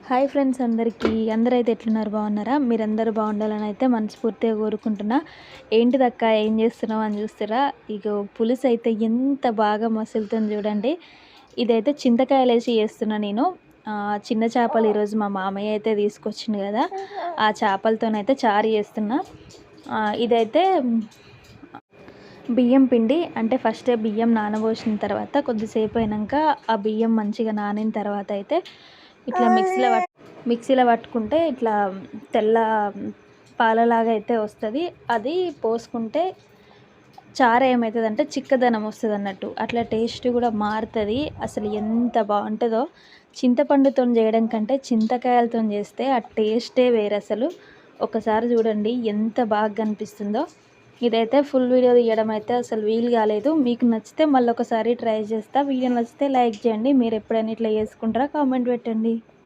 Hi friends అందరైతే ఎట్లున్నారు బాగున్నారా? మీరందరూ బాగుండాలని అయితే మనస్ఫూర్తిగా కోరుకుంటున్నా. ఏంటిదక్క ఏం చేస్తున్నావు అని చూస్తారా? ఇగో పులుసు అయితే ఎంత బాగా మసులుతుంది చూడండి. ఇదైతే చింతకాయలేసి చేస్తున్నా నేను. చిన్న చేపలు ఈరోజు మా మామయ్య అయితే తీసుకొచ్చిండు కదా, ఆ చేపలతోనైతే చారు చేస్తున్నా. ఇదైతే బియ్యం పిండి అంటే ఫస్టే బియ్యం నానబోసిన తర్వాత కొద్దిసేపు అయినాక ఆ బియ్యం మంచిగా నానిన తర్వాత అయితే ఇట్లా మిక్సీలో పట్టుకుంటే ఇట్లా తెల్ల పాలలాగా అయితే వస్తుంది. అది పోసుకుంటే చారు ఏమవుతుందంటే చిక్కదనం వస్తుంది అన్నట్టు, అట్లా టేస్ట్ కూడా మారుతుంది. అసలు ఎంత బాగుంటుందో, చింతపండుతో చేయడం కంటే చింతకాయలతో చేస్తే ఆ టేస్టే వేరు అసలు. ఒకసారి చూడండి ఎంత బాగా కనిపిస్తుందో. ఇదైతే ఫుల్ వీడియో తీయడం అయితే అసలు వీలు కాలేదు. మీకు నచ్చితే మళ్ళీ ఒకసారి ట్రై చేస్తా. వీడియో నచ్చితే లైక్ చేయండి. మీరు ఎప్పుడైనా ఇట్లా చేసుకుంటారా కామెంట్ పెట్టండి.